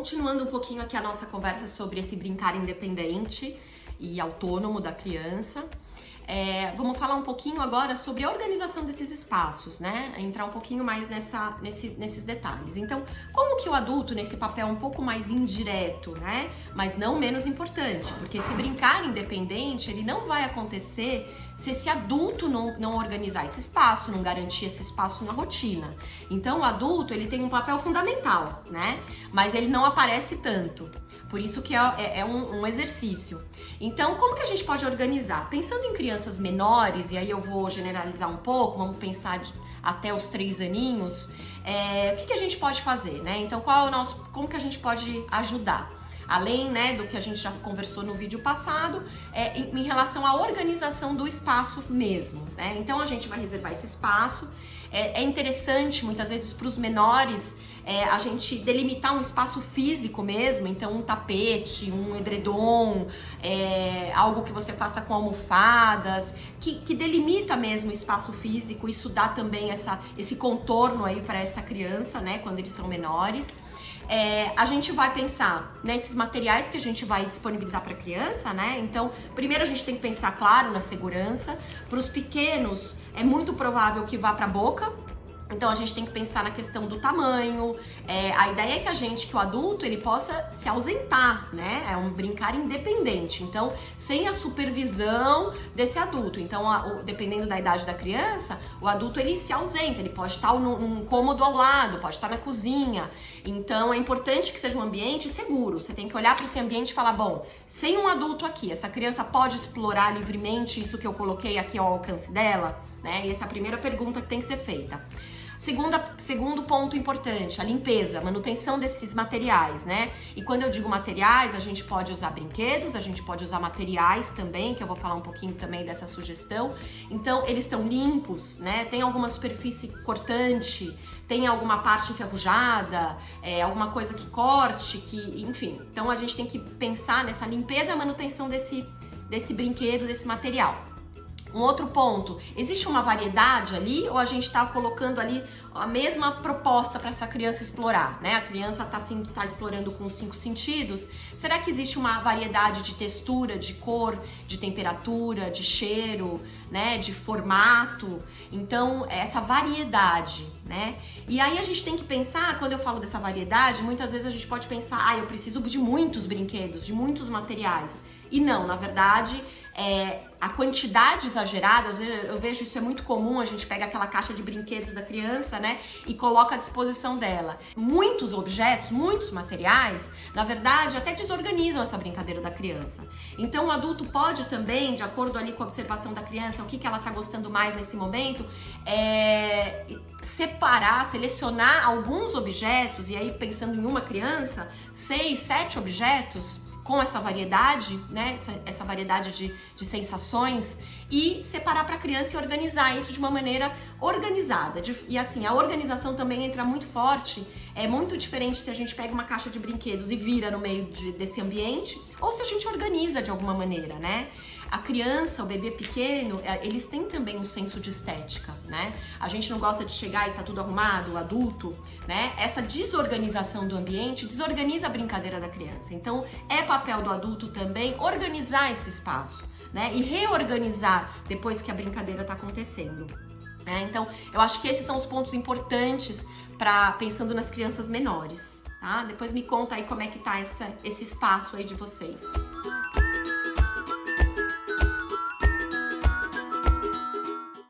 continuando um pouquinho aqui a nossa conversa sobre esse brincar independente e autônomo da criança. Vamos falar um pouquinho agora sobre a organização desses espaços, né? Entrar um pouquinho mais nesses detalhes. Então, como que o adulto, nesse papel um pouco mais indireto, né? Mas não menos importante, porque esse brincar independente, ele não vai acontecer se esse adulto não organizar esse espaço, não garantir esse espaço na rotina. Então, o adulto, ele tem um papel fundamental, né? Mas ele não aparece tanto. Por isso que é um exercício. Então, como que a gente pode organizar? Pensando em crianças menores, e aí eu vou generalizar um pouco, vamos pensar até os 3 aninhos, o que a gente pode fazer, né? Então, como que a gente pode ajudar? Além, né, do que a gente já conversou no vídeo passado, em relação à organização do espaço mesmo, né? Então, a gente vai reservar esse espaço. É interessante, muitas vezes, para os menores, a gente delimitar um espaço físico mesmo, então um tapete, um edredom, algo que você faça com almofadas, que delimita mesmo o espaço físico. Isso dá também esse contorno aí para essa criança, né, quando eles são menores. A gente vai pensar nesses materiais que a gente vai disponibilizar para a criança, né? Então, primeiro a gente tem que pensar, claro, na segurança. Para os pequenos, é muito provável que vá para a boca. Então, a gente tem que pensar na questão do tamanho. A ideia é que o adulto, ele possa se ausentar, né? É um brincar independente. Então, sem a supervisão desse adulto. Então, dependendo da idade da criança, o adulto, ele se ausenta. Ele pode estar num cômodo ao lado, pode estar na cozinha. Então, é importante que seja um ambiente seguro. Você tem que olhar para esse ambiente e falar, bom, sem um adulto aqui, essa criança pode explorar livremente isso que eu coloquei aqui ao alcance dela? Né? E essa é a primeira pergunta que tem que ser feita. Segundo ponto importante, a limpeza, a manutenção desses materiais, né? E quando eu digo materiais, a gente pode usar brinquedos, a gente pode usar materiais também, que eu vou falar um pouquinho também dessa sugestão. Então, eles estão limpos, né? Tem alguma superfície cortante, tem alguma parte enferrujada, alguma coisa que corte, enfim. Então, a gente tem que pensar nessa limpeza e manutenção desse brinquedo, desse material. Um outro ponto, existe uma variedade ali ou a gente está colocando ali a mesma proposta para essa criança explorar, né? A criança tá explorando com os 5 sentidos. Será que existe uma variedade de textura, de cor, de temperatura, de cheiro, né? De formato? Então, essa variedade, né? E aí a gente tem que pensar, quando eu falo dessa variedade, muitas vezes a gente pode pensar, eu preciso de muitos brinquedos, de muitos materiais. E não, na verdade, a quantidade exagerada, eu vejo isso é muito comum, a gente pega aquela caixa de brinquedos da criança, né, e coloca à disposição dela. Muitos objetos, muitos materiais, na verdade, até desorganizam essa brincadeira da criança. Então, o adulto pode também, de acordo ali com a observação da criança, o que ela tá gostando mais nesse momento, separar, selecionar alguns objetos, e aí pensando em uma criança, 6, 7 objetos, com essa variedade, né, essa variedade de sensações, e separar para a criança e organizar isso de uma maneira organizada. E assim, a organização também entra muito forte. É muito diferente se a gente pega uma caixa de brinquedos e vira no meio desse ambiente, ou se a gente organiza de alguma maneira, né? A criança, o bebê pequeno, eles têm também um senso de estética, né? A gente não gosta de chegar e tá tudo arrumado, o adulto, né? Essa desorganização do ambiente desorganiza a brincadeira da criança. Então, é papel do adulto também organizar esse espaço, né? E reorganizar depois que a brincadeira tá acontecendo. Então, eu acho que esses são os pontos importantes pensando nas crianças menores, tá? Depois me conta aí como é que tá esse espaço aí de vocês.